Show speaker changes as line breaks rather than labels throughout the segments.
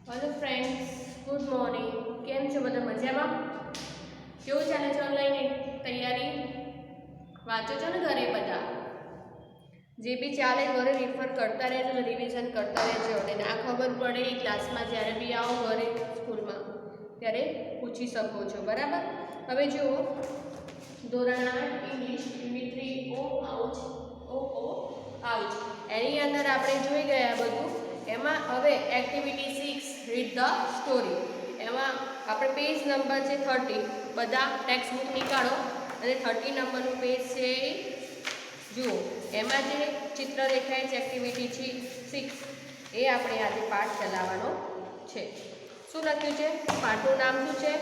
Hello friends, good morning. કેમ છો બધા? મજામાં? કેવું ચાલે છે ઓનલાઈન તૈયારી? વાંચો છો ને ઘરે બધા? જે બી ચાલે ઘરે રેફર કરતા રહેજો, રિવિઝન કરતા રહેજો. અને ના ખબર પડે એ ક્લાસમાં જ્યારે બી આવો ઘરે સ્કૂલમાં ત્યારે પૂછી શકો છો, બરાબર? હવે જુઓ, ધોરણ 8 ઇંગ્લિશ યુનિટ 3 ઓ આઉચ આઉચ એની અંદર આપણે જોઈ ગયા બધું. એમાં હવે એક્ટિવિટી 6 રીડ ધ સ્ટોરી. એમાં આપણે પેજ નંબર છે 30, બધા ટેક્સ્ટ બુક નીકાળો અને 30 નંબરનું પેજ છે જુઓ. એમાં જે ચિત્ર દેખાય છે એક્ટિવિટી 6 એ આપણે આજે પાઠ ચલાવવાનો છે. શું લખ્યું છે? પાઠનું નામ શું છે?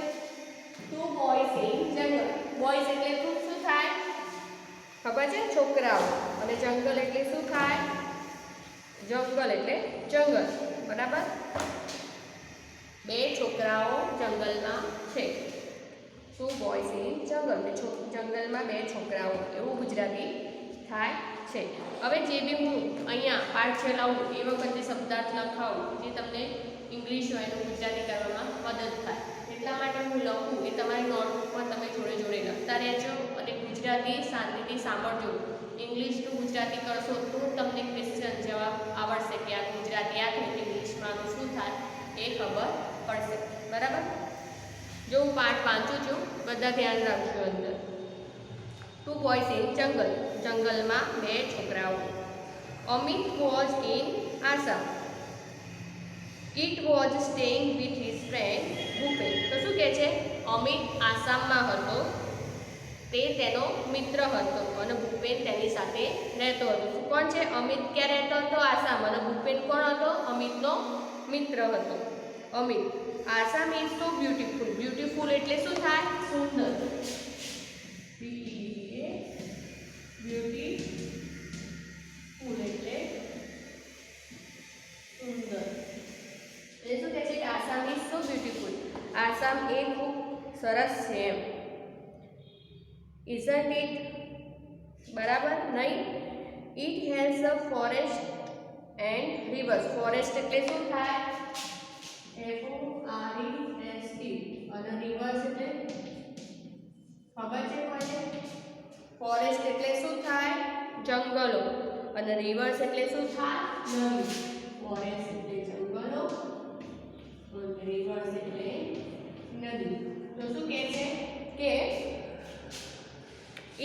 ટુ બોયઝ ઇન જંગલ. બોયઝ એટલે શું થાય? ખબર છે? છોકરાઓ. અને જંગલ એટલે શું થાય? જંગલ એટલે જંગલ, બરાબર? બે છોકરાઓ જંગલમાં છે. ટુ બોયઝ ઇન જંગલ. જંગલમાં બે છોકરાઓ, એવું ગુજરાતી થાય છે. હવે જે બી હું અહીંયા પાઠ ચલાવું એ વખતે શબ્દાર્થ લખાવું, જે તમને ઇંગ્લિશ હોય એનું ગુજરાતી કરવામાં મદદ થાય. એટલા માટે હું લખું એ તમારી નોટબુક પર તમે જોડે જોડે લખતા રહેજો અને ગુજરાતી શાંતિથી સાંભળજો. ઇંગ્લિશ ટુ ગુજરાતી કરશો તો તમને ક્વેશ્ચન જવાબ આવડશે કે આ ગુજરાતી આ થયું, ઇંગ્લિશમાં શું થાય એ ખબર પડશે, બરાબર? જો હું પાઠ વાંચું છું, બધા ધ્યાન રાખજો. અંદર ટુ બોયઝ ઇન જંગલ. જંગલમાં બે છોકરાઓ. Amit was in Assam. It was staying with his friend Bhupen. તો શું કહે છે? અમિત આસામમાં હતો, તે તેનો મિત્ર હતો અને ભૂપેન તેની સાથે રહેતો હતો. કોણ છે? અમિત ક્યાં રહેતો હતો? આસામ. અને ભૂપેન કોણ હતો? અમિતનો મિત્ર હતો. Amit, Assam is so beautiful. Beautiful એટલે શું થાય? સુંદર. બ્યુટીફુલ એટલે સુંદર. એ શું કહે છે કે Assam is so beautiful. Assam એ ખૂબ સરસ છે એમ. Isn't it? બરાબર નહીં? It has a forest and rivers. Forest એટલે શું થાય? FOREST. અને રિવર્સ એટલે ખબર છે કોને? ફોરેસ્ટ એટલે શું થાય? જંગલો. અને રિવર્સ એટલે શું થાય? નદી. ફોરેસ્ટ એટલે જંગલો અને રિવર્સ એટલે નદી. તો શું કહે છે કે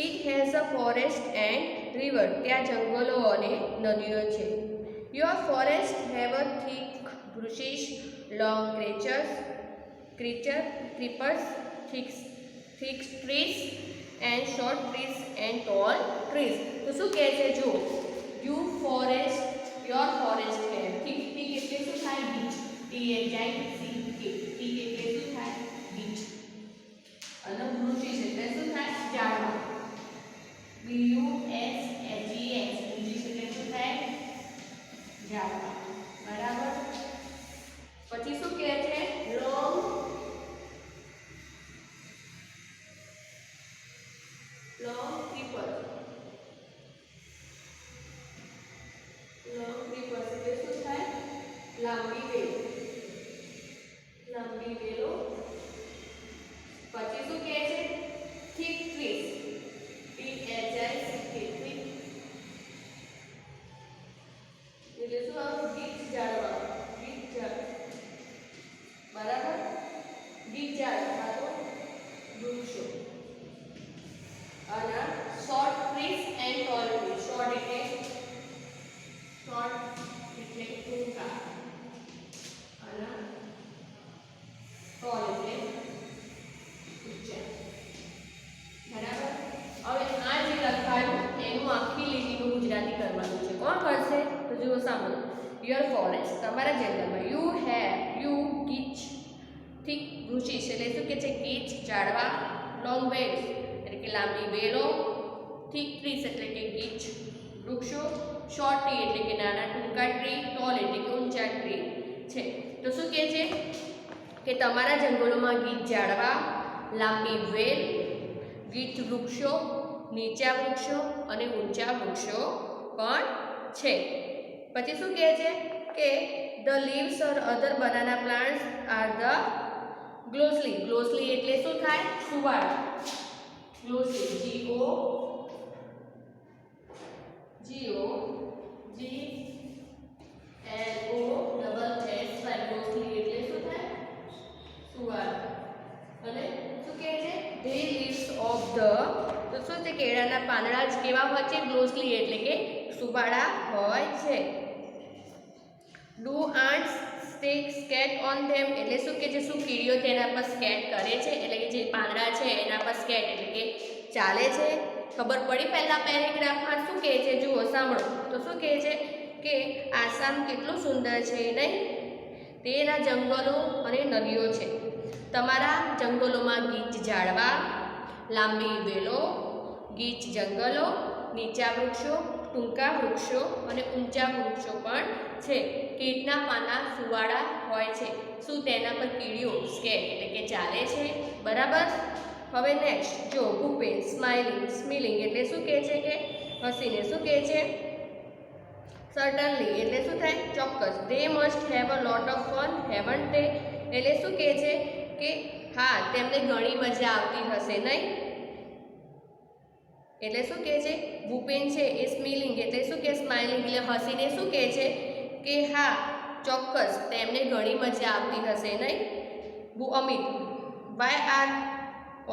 it has a forest and river. ત્યાં જંગલો અને નદીઓ છે. Your forest have a thick bushes, long creepers, thick trees and short trees and tall trees. તો શું કહે છે? જો યોર ફોરેસ્ટ હે થિક. થિક એટલે શું થાય? ગીચ. THICK. થિક એટલે શું થાય? ગીચ. અને bushes એટલે શું થાય? ઝાડવા. BUSHES. bushes એટલે શું થાય? ઝાડવા, બરાબર? પછી શું કહે છે? લોંગ ક્રીપર્સ એટલે શું થાય? લાંબી વેલો. લાંબી વેલો. પછી શું કહે છે? Thick trees. THICK. એટલે શું? ગીચ ઝાડવા. ગીચ ઝાડ, બરાબર? ગીચ ઝાડ અથવા તો વૃક્ષો. અને short trees and tall trees. Short એટલે ટૂંકા અને ટોલ એટલે ઊંચા, બરાબર? હવે આ જે લખાયું એનું આખી લીટીનું ગુજરાતી કરવાનું છે. કોણ કરશે? તો જુઓ, સાંભળો. યોર ફોરેસ્ટ, તમારા જંગલમાં. યુ ગીચ થિક bushes એટલે શું કે છે? ગીચ ઝાડવા. લોંગ વેલ્સ એટલે કે લાંબી વેલો. થિક ટ્રીસ એટલે કે ગીચ વૃક્ષો. શોર્ટ ટ્રી એટલે કે નાના ટૂંકા ટ્રી. ટોલ એટલે કે ઊંચા ટ્રી છે. તો શું કહે છે કે તમારા જંગલોમાં ગીચ ઝાડવા, લાંબી વેલ, ગીચ વૃક્ષો, નીચા વૃક્ષો અને ઊંચા વૃક્ષો પણ છે. પછી શું કહે છે કે the leaves or other banana plants are the glossy. Glossy એટલે શું થાય? સુવાળા. ગ્લોસલી GOGLOSLY ગ્લોસલી એટલે શું થાય? સુવાળા. અને શું કહે છે? ધ લીવ્સ ઓફ ધ, તો શું છે? કેળાના પાંદડા જ કેવા હોય છે? ગ્લોસલી એટલે કે સુવાળા હોય છે. ડુ આન્ટ્સ સ્કેટ ઓન ધેમ એટલે શું કે છે? શું કીડીઓ તેના પર સ્કેટ કરે છે? એટલે કે જે પાંદડા છે એના પર સ્કેટ એટલે કે ચાલે છે. ખબર પડી પહેલા પેરેગ્રાફમાં શું કહે છે? જુઓ, સાંભળો. તો શું કહે છે કે આસામ કેટલું સુંદર છે, નહીં? તેના જંગલો અને નદીઓ છે. તમારા જંગલોમાં ગીચ ઝાડવા, લાંબી વેલો, ગીચ જંગલો, નીચા વૃક્ષો, ટૂંકા વૃક્ષો અને ઊંચા વૃક્ષો પણ છે. કીટના પાના સુવાળા હોય છે. શું તેના પર કીડીઓ સ્કેટ એટલે કે ચાલે છે? બરાબર. હવે નેક્સ્ટ જો, ભૂપેન સ્મિલિંગ એટલે શું કહે છે કે હસીને. શું કહે છે? સર્ટનલી એટલે શું થાય? ચોક્કસ. દે must have a lot of fun haven't they એટલે શું કહે છે કે હા, તેમને ઘણી મજા આવતી હશે, નહીં? એટલે શું કહે છે? ભૂપેન છે એ સ્મિલિંગ એટલે શું કે સ્માઇલિંગ એટલે હસીને શું કહે છે કે હા, ચોક્કસ તેમને ઘણી મજા આવતી હશે, નહીં? Amit, why are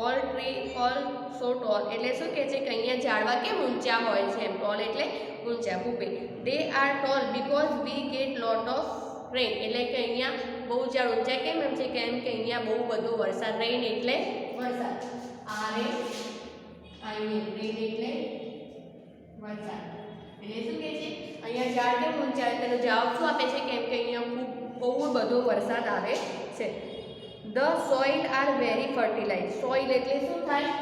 all tree all so tall એટલે શું કહે છે કે અહીંયા ઝાડવા કેમ ઊંચા હોય છે? એમ ટોલ એટલે ઊંચા. Bhupen, they are tall because we get lot of rain એટલે કે અહીંયા બહુ ઝાડ ઊંચા કેમ એમ છે? કેમ કે અહીંયા બહુ બધો વરસાદ. રેન એટલે વરસાદ. રેન એટલે વરસાદ. એટલે શું કહે છે? અહીંયા ઝાડ કેમ ઊંચા? તેનો જવાબ શું આપે છે? કેમ કે અહીંયા બહુ બધો વરસાદ આવે છે. The soil are very fertilise. Soil એટલે શું થાય?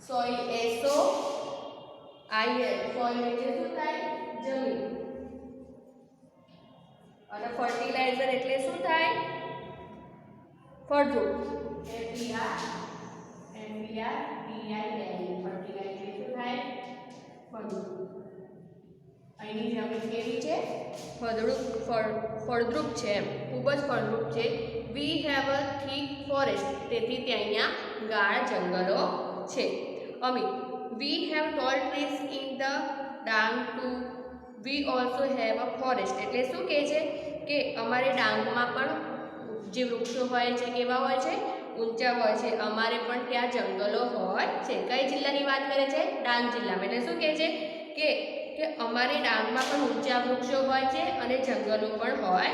Soil SOIL. સોઇલ એટલે શું થાય? જમીન. અને ફર્ટિલાઇઝર એટલે શું થાય? ફળદ્રુપ. FERTILIZER. ફર્ટિલાઇઝર શું થાય? ફળદ્રુપ. અહીંની જમીન કેવી છે? ફળદ્રુપ છે. એમ ખૂબ જ ફળદ્રુપ છે. We have a thick forest તેથી ત્યાં અહીંયા ગાઢ જંગલો છે. Amit, we have tall trees in the Dang too we also have a forest એટલે શું કહે છે કે અમારે ડાંગમાં પણ જે વૃક્ષો હોય છે કેવા હોય છે? ઊંચા હોય છે. અમારે પણ ત્યાં જંગલો હોય છે. કઈ જિલ્લાની વાત કરે છે? ડાંગ જિલ્લામાં. એટલે શું કહે છે કે અમારે ડાંગમાં પણ ઊંચા વૃક્ષો હોય છે અને જંગલો પણ હોય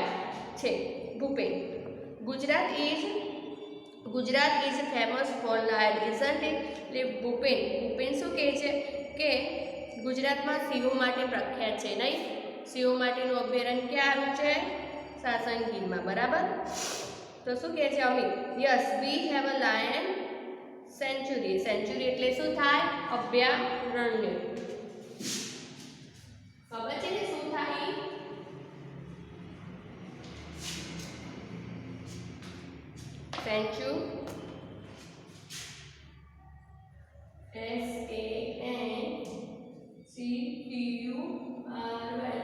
છે. Bhupen, Gujarat is famous for lion isn't it એટલે ભૂપેન શું કહે છે કે ગુજરાતમાં સિંહો માટે પ્રખ્યાત છે, નહીં? સિંહો માટેનું અભયારણ્ય ક્યાં આવ્યું છે? સાસણ ગીરમાં. બરાબર. તો શું કહે છે Amit? Yes, we have a lion sanctuary. Sanctuary એટલે શું થાય? અભયારણ્ય. ખબર છે ને શું થાય? સેન્ચુરી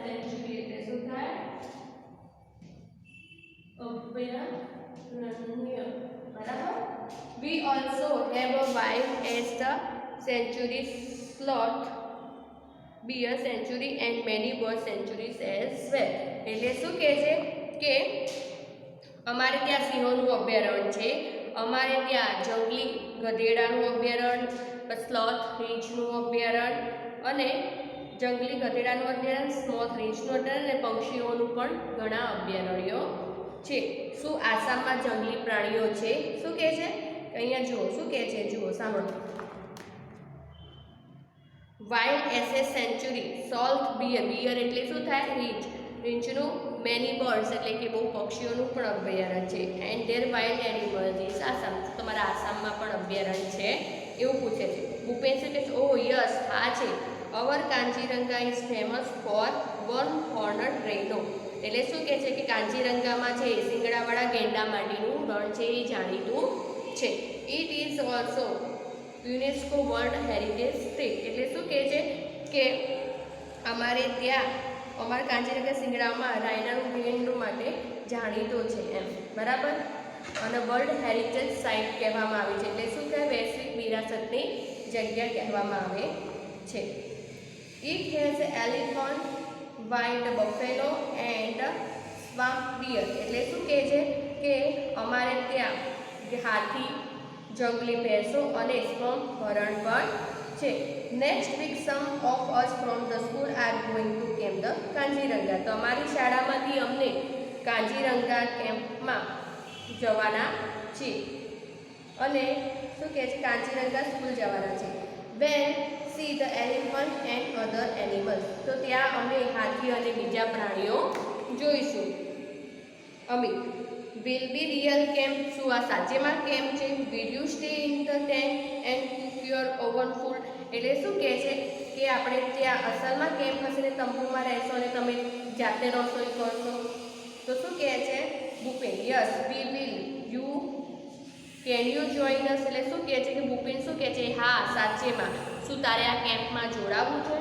સેન્ચુરી એટલે શું થાય? અભયારણ્ય. બરાબર. We also have a wild ass the sanctuary sloth bear sanctuary and many bird sanctuaries as well. એટલે શું કહે છે કે અમારે ત્યાં સિંહોનું અભયારણ્ય છે. અમારે ત્યાં જંગલી ગધેડાનું અભયારણ્ય, સ્લોથ રીંછનું અભયારણ્ય અને જંગલી ગધેડાનું અભયારણ્ય, સ્લોથ રીંછનું અભયારણ્ય અને પક્ષીઓનું પણ ઘણા અભયારણ્યો છે. શું આસામમાં જંગલી પ્રાણીઓ છે? શું કહે છે? અહીંયા જુઓ શું કહે છે? જુઓ, સાંભળો. Wild asses sanctuary sloth bear એટલે શું થાય? રીંછનું મેની બર્ડ્સ એટલે કે બહુ પક્ષીઓનું પણ અભયારણ્ય છે. And there wild animals is Assam. તમારા આસામમાં પણ અભયારણ્ય છે એવું પૂછે છે. ભૂપેન શું કહે છે? ઓ યસ, હા છે. અવર કાંચીરંગા ઇઝ ફેમસ ફોર વન હોર્નડ રેનો એટલે શું કહે છે કે કાંચીરંગામાં છે શિંગડાવાળા ગેંડા માટેનું રણ છે એ જાણીતું છે. It is also UNESCO world heritage site એટલે શું કહે છે કે અમારે ત્યાં અમારા કાંચીનગર શિંગડામાં રાયનાનું ગેંડું માટે જાણીતો છે એમ, બરાબર. અને વર્લ્ડ હેરિટેજ સાઇટ કહેવામાં આવે છે, એટલે શું કહેવાય, વૈશ્વિક વિરાસતની જગ્યા કહેવામાં આવે છે. It has elephant, wild buffalo and swamp deer, એટલે શું કહે છે કે અમારે ત્યાં હાથી, જંગલી ભેંસો અને સ્વમ્પ હરણ પણ છે. Next week some of us from the school are going to camp the Kaziranga, તો અમારી શાળામાંથી અમને કાંજીરંગા કેમ્પમાં જવાના છીએ. અને શું કહે છે, કાંજીરંગા સ્કૂલ જવાના છે. When see the elephant and other animals, તો ત્યાં અમે હાથી અને બીજા પ્રાણીઓ જોઈશું. Amit, will be real camp, શું આ સાચેમાં કેમ્પ છે? Will you stay in the tent and cook your own food, એટલે શું કહે છે કે આપણે ત્યાં અસલમાં કેમ્પ હશે ને તંબુમાં રહેશો અને તમે જાતે રસોઈ કરશો? તો શું કહે છે Bhupen, yes we will, you can you join અસ, એટલે શું કહે છે કે ભૂપેન શું કહે છે, હા સાચેમાં, શું તારે આ કેમ્પમાં જોડાવવું છે?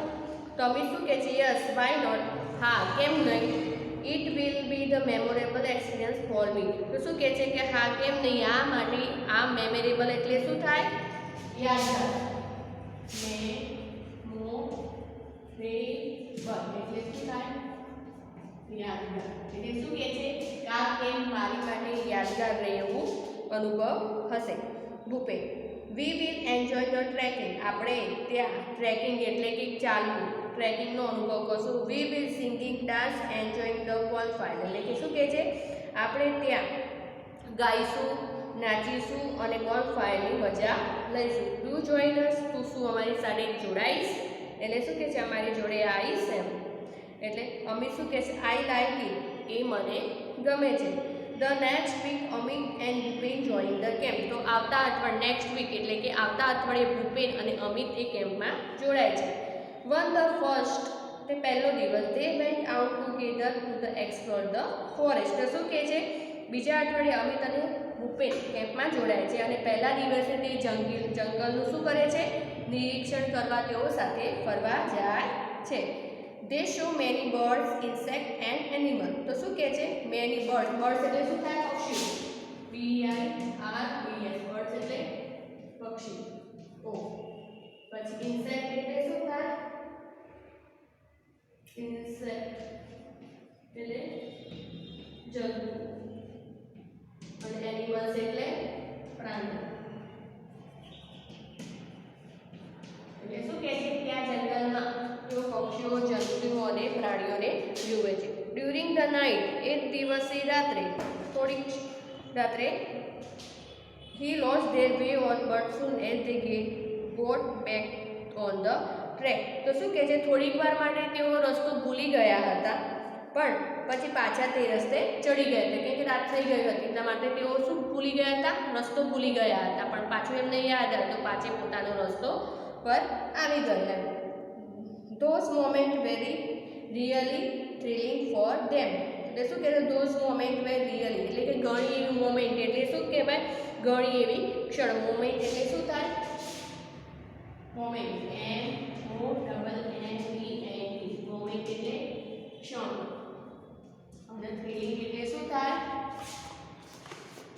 તો અમિત શું કહે છે, યસ વાય નોટ, હા કેમ નહીં, it will be the memorable experience for me, તો શું કહે છે કે હા કેમ નહીં, આ માટે આ મેમોરેબલ એટલે શું થાય, યાદગાર, મેમોરેબલ એટલે શું થાય, યાદગાર, એટલે શું કહે છે કે આ કેમ્પ મારી માટે યાદગાર રહે એવું અનુભવ હશે. Bhupen, we will enjoy the trekking, આપણે ત્યાં ટ્રેકિંગ એટલે કે ચાલવું, ટ્રેકિંગનો અનુભવ કરશું. We will singing, dance, enjoying the bonfire, એટલે કે શું કહે છે આપણે ત્યાં ગાઈશું, નાચીશું અને બોનફાયરની મજા લઈશું. ડુ જોઈન અસ, તું શું અમારી સાથે જોડાઈશ, એટલે શું કહે છે અમારી જોડે આવીશ એમ. એટલે અમિત શું કહે છે, આઈ લાઈક ઇટ, એ મને ગમે છે. The next week Amit and Bhupen join the camp, તો આવતા અઠવાડિયે નેક્સ્ટ વીક એટલે કે આવતા અઠવાડિયે ભૂપેન અને અમિત એ કેમ્પમાં જોડાય છે. વન ધ ફર્સ્ટ, તે પહેલો દિવસ, they went out together to the explore the forest, તો શું કહે છે બીજા અઠવાડિયે અમિત અને ભૂપેન કેમ્પમાં જોડાય છે અને પહેલા દિવસે તે જંગલનું શું કરે છે, નિરીક્ષણ કરવા તેઓ સાથે ફરવા જાય છે. They show many birds, insect and animal, તો શું કહે છે મેની બર્ડ્સ, બર્ડ્સ એટલે શું થાય, પક્ષી, BIRDS, બર્ડ્સ એટલે પક્ષી. ઓ પછી ઇન્સેક્ટ એટલે શું થાય, ઇન્સેક્ટ એટલે જંતુ, અને એનિમલ્સ એટલે પ્રાણી. એટલે શું કહે છે કે આ જંગલમાં તેઓ પક્ષીઓ, જંતુઓ અને પ્રાણીઓને જુએ છે. ડ્યુરિંગ ધ નાઇટ, એક દિવસે રાત્રે, થોડીક રાત્રે, he lost their way on but soon as they got back on the track, તો શું કહે છે થોડીક વાર માટે તેઓ રસ્તો ભૂલી ગયા હતા પણ પછી પાછા તે રસ્તે ચડી ગયા હતા, કેમ કે રાત થઈ ગઈ હતી એટલા માટે તેઓ શું ભૂલી ગયા હતા, રસ્તો ભૂલી ગયા હતા, પણ પાછું એમને યાદ આવ્યું તો પાછે પોતાનો રસ્તો પર આવી ગયા. Those moment very really thrilling for them, એટલે શું કહેવાય, ધોઝ મોમેન્ટ વેર રિયલી એટલે કે ઘણી એવી મોમેન્ટ, એટલે શું કહેવાય ઘણી એવી ક્ષણ. મોમેન્ટ એટલે શું થાય, મોમેન્ટ, MONNENT, મોમેન્ટ એટલે ક્ષણ. અને થ્રિલિંગ એટલે શું થાય,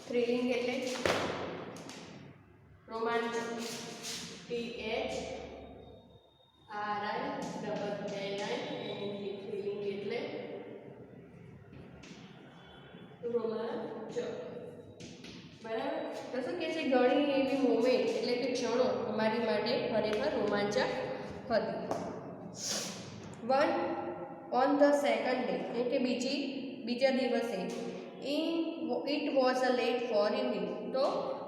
થ્રિલિંગ એટલે રોમાંચક, THRILLING, થ્રિલિંગ એટલે રોમાંચક, બરાબર. તો શું કહે છે ઘણી એવી મોમેન્ટ એટલે કે ક્ષણો અમારી માટે ખરેખર રોમાંચક હતી. One on the second day, એટલે કે બીજા દિવસે, it was a late for evening, તો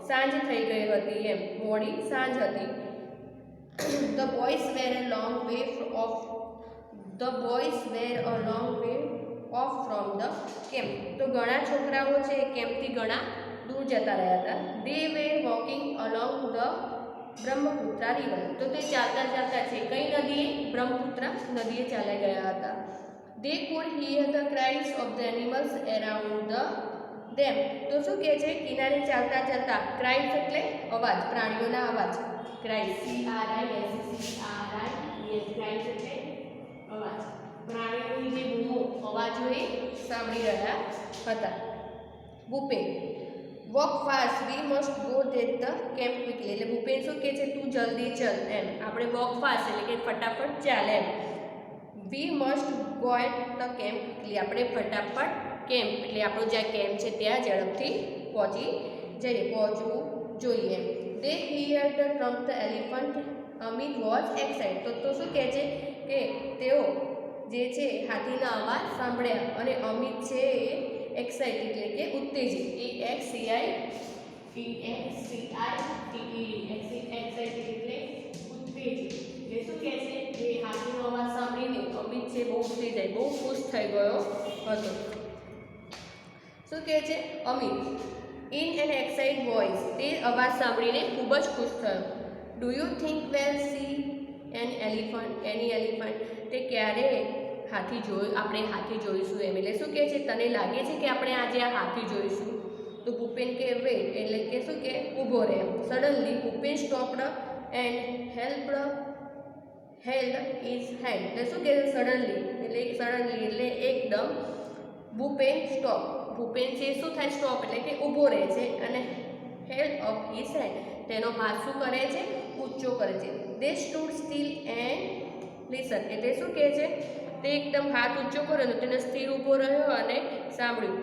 સાંજ થઈ ગઈ હતી એમ, મોડી સાંજ હતી. The boys were a long way off from the camp, તો ઘણા છોકરાઓ છે કેમ્પથી ઘણા દૂર જતા રહ્યા હતા. They were walking along the Brahmaputra river, તો તે ચાલતા છે કઈ નદીએ, બ્રહ્મપુત્ર નદીએ ચાલ્યા ગયા હતા. They could hear the cries of the animals around the them, તો શું કહે છે કિનારે ચાલતા ક્રાઇઝ એટલે અવાજ, પ્રાણીઓના અવાજ, ક્રાઇઝ, CRISES, ક્રાઇઝ એટલે અવાજ. પ્રાણીઓની જે બૂમો અવાજો એ સાંભળી રહ્યા હતા. Bhupen walk fast V must go that the camp quickly. એટલે ભૂપેન શું કહે છે? તું જલ્દી ચલ એમ. આપણે વોક ફાસ્ટ એટલે કે ફટાફટ ચાલ એમ. We must go at the camp quickly. આપણે ફટાફટ કેમ્પ એટલે આપણો જ્યાં કેમ્પ છે ત્યાં ઝડપથી પહોંચવું જોઈએ એમ. They hear the trump the elephant. Amit was excited. તો શું કહે છે કે તેઓ જે છે હાથીના અવાજ સાંભળ્યા અને અમિત છે એ એક્સાઇટેડ એટલે કે ઉત્તેજિત. એક્સાઇટેડ એટલે ઉત્તેજિત. એટલે શું કહે છે કે હાથીનો અવાજ સાંભળીને અમિત છે બહુ ઉત્તેજાય, બહુ ખુશ થઈ ગયો હતો. શું કહે છે Amit? In an excited voice. તે અવાજ સાંભળીને ખૂબ જ ખુશ થયો. Do you think well C any elephant. તે ક્યારે આપણે હાથી જોઈશું એમ. એટલે શું કહે છે? તને લાગે છે કે આપણે આજે આ હાથી જોઈશું? તો ભૂપેન કે વેટ એટલે કે શું કે ઊભો રહે એમ. Suddenly Bhupen stopped and held his hand. એટલે શું કહે છે? સડનલી એટલે એકદમ ભૂપેન સ્ટોપ. ભૂપેન છે શું થાય? સ્ટોપ એટલે કે ઊભો રહે છે અને હેલ્ડ અપ હિઝ હેન્ડ. તેનો હાથ શું કરે છે? ઊંચો કરે છે. દે સ્ટૂડ સ્ટીલ એન્ડ લિસન. એટલે શું કહે છે? તે એકદમ હાથ ઊંચો કર્યો ને તેને સ્થિર ઊભો રહ્યો અને સાંભળ્યું.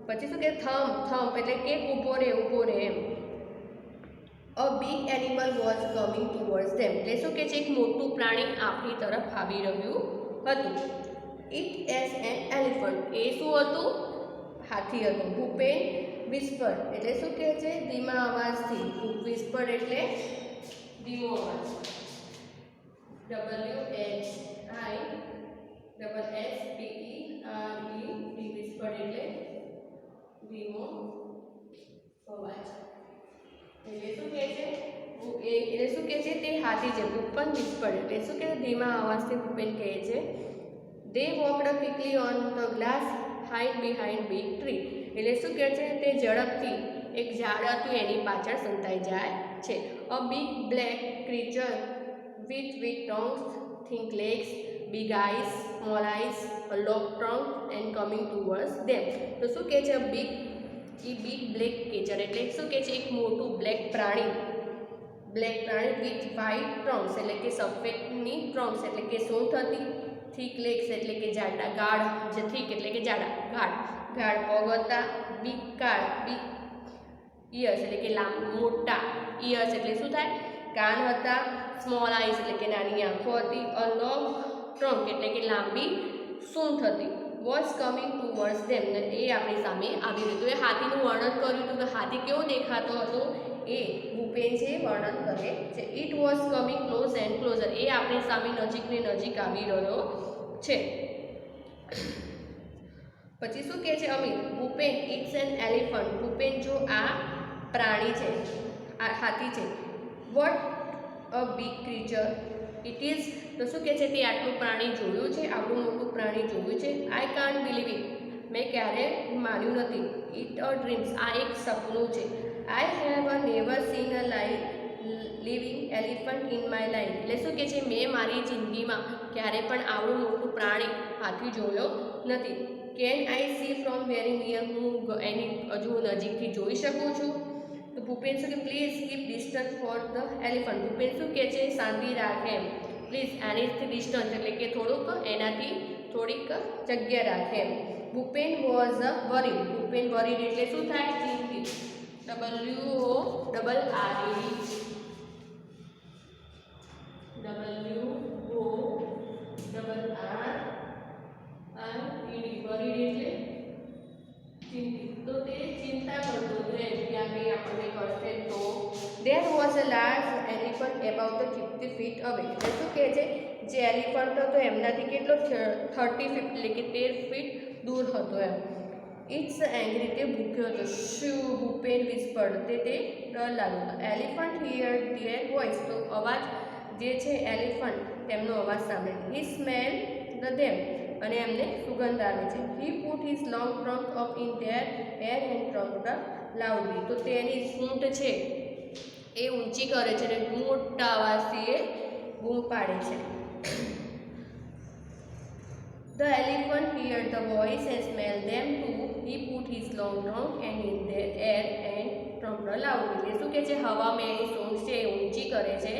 પછી શું કહે? થમ્પ એટલે કે ઊભો રહે એમ. A big animal was coming towards them. એટલે શું કહે છે? એક મોટું પ્રાણી આપણી તરફ આવી રહ્યું હતું. It as an elephant. એ શું હતું? હાથી હતું. ભૂપેન વિસ્પર એટલે શું કહે છે? ધીમા અવાજથી. વિસ્પર એટલે ધીમો અવાજ. WHISPER વિસ્પર એટલે ધીમો અવાજ. એટલે શું કહે છે? તે હાથી છે. ભૂપેન વિસ્પર એટલે શું કહે છે? ધીમા અવાજથી ભૂપેન કહે છે. They walked quickly on the grass hide behind big tree. એટલે શું કહે છે? તે ઝડપથી એક ઝાડ હતું એની પાછળ સંતાઈ જાય છે. A big black creature with tongs, thick legs, big eyes, small eyes, a long trunk and coming towards them. તો શું કહે છે? બિગ બ્લેક ક્રીચર એટલે શું કહે છે? એક મોટું બ્લેક પ્રાણી વિથ વ્હાઇટ ટ્રંક્સ એટલે કે સફેદની ટ્રંક્સ એટલે કે સૂંઠ હતી. થીક લેગ્સ એટલે કે જાડા, ગાઢ થીક એટલે કે ગાઢ પગ હતા. બિગ ઇયર્સ એટલે કે મોટા. ઇયર્સ એટલે શું થાય? કાન હતા. સ્મોલ આઈસ એટલે કે નાની આંખો હતી. અ લોંગ ટ્રંક એટલે કે લાંબી સૂંઠ હતી. વોઝ કમિંગ ટુવર્ડ્સ ધેમ. એ આપણી સામે આવી રહ્યું હતું. એ હાથીનું વર્ણન કર્યું હતું કે હાથી કેવો દેખાતો હતો એ ભૂપેન છે વર્ણન કરે છે. It was coming close and closer. એ આપણી સામે નજીક આવી રહ્યો છે. પછી શું કહે છે Amit? Bhupen it's an elephant. Bhupen જો આ પ્રાણી છે, આ હાથી છે. What a big creature it is. તો શું કહે છે? તે આટલું પ્રાણી જોયું છે, આટલું મોટું પ્રાણી જોયું છે. I can't believe it. મેં ક્યારે માન્યું નથી. It a dreams. આ એક સપનું છે. I have never scene a living elephant in my life. એટલે શું કહે છે? મેં મારી જિંદગીમાં ક્યારે પણ આવડું મોટું પ્રાણી હાથી જોયો નથી. Can I C from very near. હું એની હજુ નજીકથી જોઈ શકું છું. તો ભૂપેન શું કે please keep distance for the elephant. Bhupen શું કહે છે? શાંતિ રાખે એમ. પ્લીઝ એનીથી ડિસ્ટન્સ એટલે કે એનાથી થોડીક જગ્યા રાખે એમ. Bhupen was worried. Bhupen worried એટલે શું થાય? ચિંતિત. વરીડ એટલે ચિંતિત. તો તે ચિંતા કરતો હતો એમ કે આ કંઈ આપણને કરશે તો. There was a large elephant about 50 feet away. એટલે શું કહે છે? જે એલિફન્ટ હતો એમનાથી કેટલો 30 ફીટ એટલે કે 13 ફીટ દૂર હતો એમ. It's angry. તે ભૂખ્યો હતો. શું? ભૂપેન વિસ્પર્ડ. તે ડર લાગ્યો હતો. Elephant hear their voice. તો અવાજ જે છે એલિફન્ટ તેમનો અવાજ સાંભળે. He smell the them. અને એમને સુગંધ આવે છે. He put his long trunk up in their air and trumped loudly. તો તેની સૂંઠ છે એ ઊંચી કરે છે અને મોટા અવાજથી એ બૂમ પાડે છે. The elephant heard the voice and smelled them too. He put his long trunk and in the air and trumped loudly. એટલે શું કહે છે, હવામાં એની સૂંઢ છે એ ઊંચી કરે છે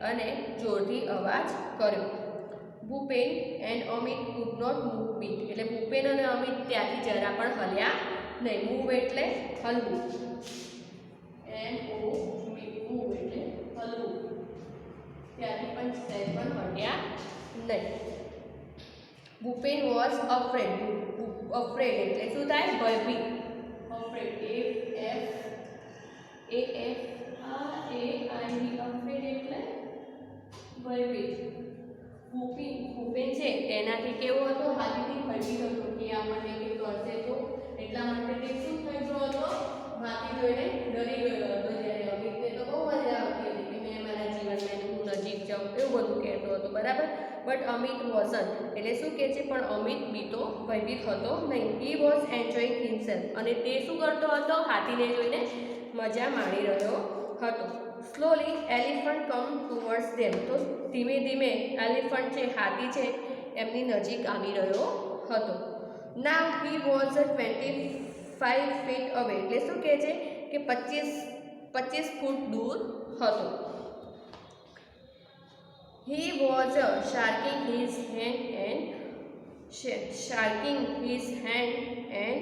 અને જોરથી અવાજ કર્યો. Bhupen and Amit could not move bit. એટલે ભૂપેન અને અમિત ત્યાંથી જરા પણ હલ્યા નહીં. મૂવ એટલે હલવું. મૂવ એટલે હલવું. ત્યાંથી પણ સહેજ પણ હટ્યા નહીં. Bhupen was afraid. અફ્રેડ એટલે શું થાય, ભયભીત. અફ્રેડ અફ્રેડ એટલે ભયભીત. ભૂપેન છે તેનાથી કેવો હતો, હાથીથી ભયભીત હતો કે આપણને કંઈ કરશે તો, એટલા માટે તે શું થઈ ગયો હતો, હાથી જોઈને ડરી ગયો હતો. જ્યારે અમિતને તો બહુ મજા આવતી હતી કે મેં મારા જીવનમાં હું નજીક જાઉં, એવું બધું કહેતો હતો, બરાબર. બટ અમિત વોઝન્ટ એટલે શું કહે છે, પણ અમિત બીતો ભયભીત હતો નહીં. He was enjoying himself. અને તે શું કરતો હતો, હાથીને જોઈને મજા માણી રહ્યો હતો. સ્લોલી એલિફન્ટ કમ ટુવર્ડ્સ ધેમ. તો ધીમે ધીમે એલિફન્ટ છે, હાથી છે, એમની નજીક આવી રહ્યો હતો. નાવ હી વોઝ 25 ફીટ અવે. એટલે શું કહે છે કે 25 ફૂટ દૂર હતો. He was shaking his hand and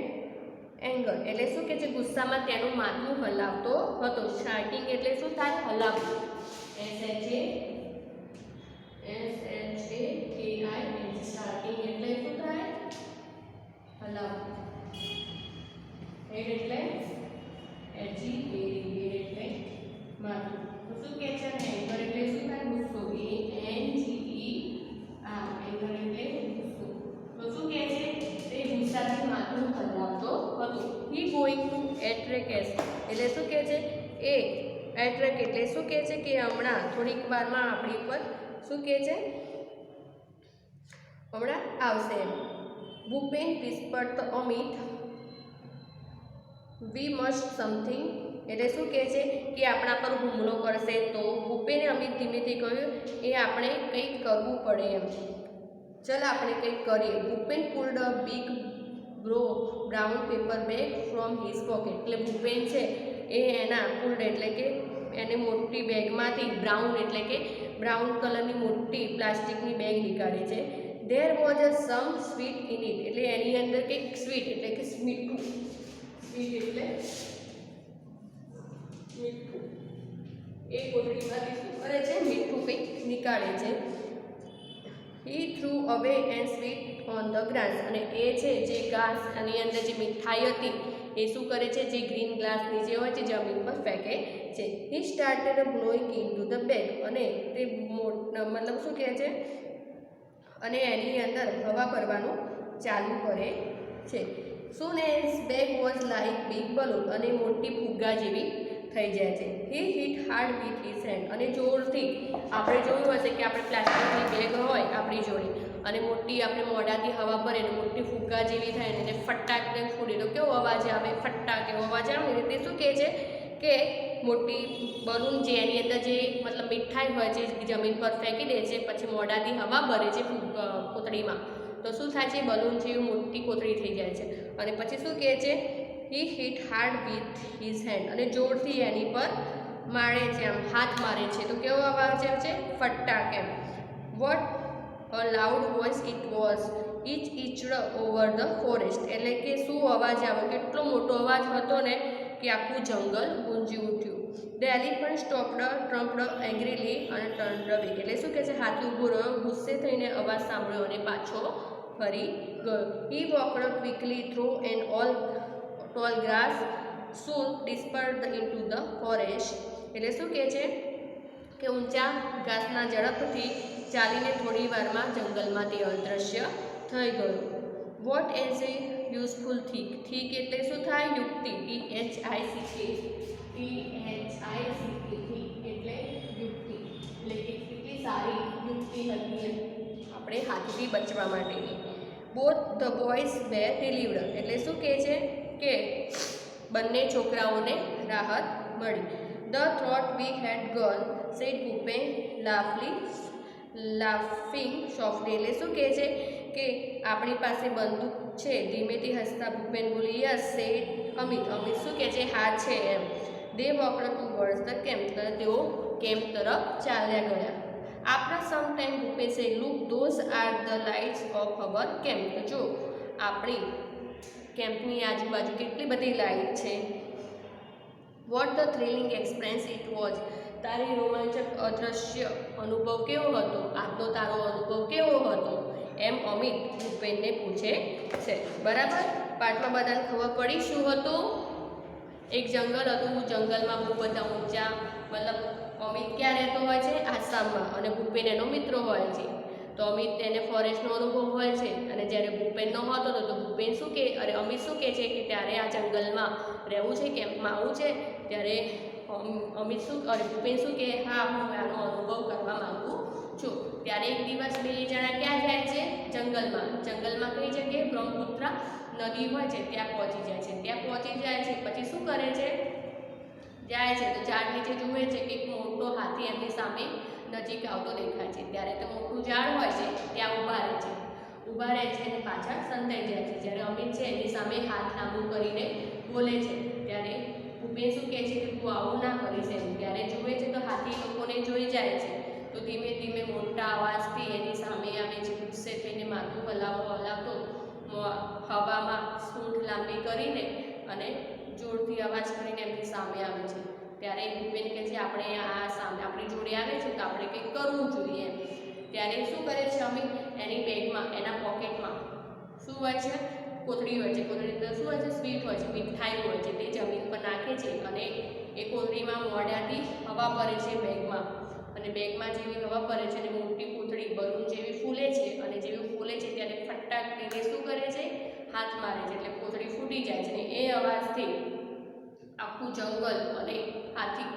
anger. એટલે શું કે છે, ગુસ્સામાં તેનું માથું હલાવતો હતો. શાર્કિંગ એટલે શું થાય, હલાવવું. SHAKING. શાર્કિંગ એટલે શું થાય, હલાવવું. હેડ એટલે HEAD એટલે માથું. તો શું કે છે, એંગર એટલે શું થાય, ગુસ્સો. એંગર એટલે ગુસ્સો. તો શું કે છે, તે ગુસ્સાથી માથું હલાવતો હતો. હી ગોઈંગ ટુ એટ્રેક એસ. એટલે શું કે છે, એ એટ્રેક એટલે શું કે છે કે હમણાં થોડીક વારમાં આપણી ઉપર શું કે છે, હમણાં આવશે એમ. Bhupen whispered to Amit, we must something. એટલે શું કહે છે કે આપણા પર હુમલો કરશે તો. ભૂપેને અમિત ધીમેથી કહ્યું, એ આપણે કંઈક કરવું પડે એમ, ચાલ આપણે કંઈક કરીએ. Bhupen pulled a big brown paper bag from his pocket. એટલે ભૂપેન છે એ એના પુલ્ડ એટલે કે એને મોટી બેગમાંથી, બ્રાઉન એટલે કે બ્રાઉન કલરની મોટી પ્લાસ્ટિકની બેગ નીકાળે છે. There was a some sweet in it. એટલે એની અંદર કંઈક સ્વીટ એટલે કે મીઠું. સ્વીટ એટલે મીઠું. એ કોથળીમાંથી શું કરે છે, મીઠું કંઈક નીકાળે છે. હી થ્રુ અવે and sweet on the grass. અને એ છે જે ઘાસ આની અંદર જે મીઠાઈ હતી એ શું કરે છે, જે ગ્રીન ગ્લાસ નીચે હોય છે જમીન પર ફેંકે છે. He started blowing into the bag. અને તે મતલબ શું કહે છે, અને એની અંદર હવા ભરવાનું ચાલુ કરે છે. soon as bag was like big balloon. અને મોટી ફુગ્ગા જેવી થઈ જાય છે. he hit hard with his hand. અને જોરથી, આપણે જોયું હશે કે આપણે પ્લાસ્ટિકની બેગ હોય આપણી જોડે અને મોટી આપણે મોઢાથી હવા ભરે ને મોટી ફુગ્ગા જેવી થાય ને ફટાકને ફૂડે તો કેવો અવાજ આવે, ફટાક એવો અવાજ આવે ને. તે શું કહે છે કે મોટી બલૂન જે એની અંદર જે મતલબ મીઠાઈ હોય છે જમીન પર ફેંકી દે છે, પછી મોઢાથી હવા ભરે છે કોથળીમાં, તો શું થાય છે, બલૂન જેવી મોટી કોથળી થઈ જાય છે. અને પછી શું કહે છે, he hit hard with his hand. અને જોરથી એની પર મારે છે, આમ હાથ મારે છે તો કેવો અવાજ આવે છે, ફટાક એમ. What a loud voice it was echoed over the forest. એટલે કે શું અવાજ આવ્યો, કેટલો મોટો અવાજ હતો ને કે આખું જંગલ ગુંજી ઉઠ્યું. ધ એલિફન્ટ સ્ટોપ્ડ ટ્રમ્પ્ડ એંગ્રીલી અને ટર્ન્ડ અવે. એટલે શું કહે છે, હાથી ઊભો રહ્યો, ગુસ્સે થઈને અવાજ સાંભળ્યો અને પાછો ફરી ગયો. He walked quickly through and all tall grass soon dispersed into the forest. એટલે શું કહે છે કે ઊંચા ઘાસના ઝડપથી ચાલીને થોડી વારમાં જંગલમાં તે અદૃશ્ય થઈ ગયો. What as a useful thick. Thick એટલે શું થાય, યુક્તિ. THICK થીક એટલે યુક્તિ. એટલે કે કેટલી સારી યુક્તિ હતી આપણે હાથીથી બચવા માટેની. Both the boys were relieved. એટલે શું કહે છે કે બંને છોકરાઓને રાહત મળી. The thought we had gone said Bhupen laughing softly. એટલે શું કહે છે કે આપણી પાસે બંદૂક છે, ધીમેથી હસતા ભૂપેન બોલી, યસ સેડ અમિત. અમિત શું કહે છે? હા છે એમ. દે વોકડ ટુવર્ડ્સ ધ કેમ્પ. તેઓ કેમ્પ તરફ ચાલ્યા ગયા. આફ્ટર સમ ટાઈમ ભૂપેન સે, look those are the lights of our camp. તો જો આપણી કેમ્પની આજુબાજુ કેટલી બધી લાઇટ છે. Vote the thrilling experience it was. તારી રોમાંચક અદૃશ્ય અનુભવ કેવો હતો? આજનો તારો અનુભવ કેવો હતો? એમ અમિત ભૂપેનને પૂછે છે. બરાબર. પાઠમાં બધાને ખબર પડી શું હતું? એક જંગલ હતું. જંગલમાં બહુ બધા ઊંચા, મતલબ અમિત ક્યાં રહેતો હોય છે? આસામમાં. અને ભૂપેન એનો મિત્ર હોય છે. તો અમિત તેને ફોરેસ્ટનો અનુભવ હોય છે, અને જ્યારે ભૂપેન ન હતો તો ભૂપેન શું કહે, અરે અમિત શું કહે છે કે ત્યારે આ જંગલમાં રહેવું છે, કેમ્પમાં આવવું છે. ત્યારે અમિત શું, અરે ભૂપેન શું કહે, હા હું આનો અનુભવ કરવા માંગુ છું. ત્યારે એક દિવસ બે જણા ક્યાં જાય છે? જંગલમાં. જંગલમાં કઈ જગ્યાએ? બ્રહ્મપુત્ર નદી હોય છે ત્યાં પહોંચી જાય છે. ત્યાં પહોંચી જાય છે પછી શું કરે છે? જાય છે તો ઝાડ નીચે જુએ છે કે એક મોટો હાથી એમની સામે નજીક આવતો દેખાય છે. ત્યારે તો મોટું ઝાડ હોય છે ત્યાં ઊભા રહે છે. ઊભા રહે છે અને પાછળ સંતાઈ જાય છે. જ્યારે અમિત છે એની સામે હાથ લાંબુ કરીને બોલે છે. ત્યારે ભૂપેન શું કહે છે કે તું આવું ના કરીશ એમ. ત્યારે જુએ છે તો હાથી લોકોને જોઈ જાય છે. તો ધીમે ધીમે મોટા અવાજથી એની સામે આવે છે. ગુસ્સે થઈને માથું હલાવતો હવામાં સૂંઢ લાંબી કરીને અને જોરથી અવાજ કરીને એમની સામે આવે છે. ત્યારે ભૂપેન કહે છે આપણે આ સામે આપણી જોડે આવે છે તો આપણે કંઈક કરવું જોઈએ એમ. ત્યારે શું કરે છે અમિત? એની બેગમાં, એના પોકેટમાં શું હોય છે? કોથળી હોય છે. કોથળી અંદર શું હોય છે? સ્વીટ હોય છે, મીઠાઈ હોય છે. તે જમીન પર નાખે છે અને એ કોથળીમાં મોઢાથી હવા ભરે છે બેગમાં. અને બેગમાં જેવી હવા ભરે છે અને મોટી કોથળી બલૂન જેવી ફૂલે છે. અને જેવી ફૂલે છે ત્યારે ફટાક દઈને શું કરે છે? હાથ મારે છે એટલે કોથળી ફૂટી જાય છે. અને એ અવાજથી આખું જંગલ અને હાથી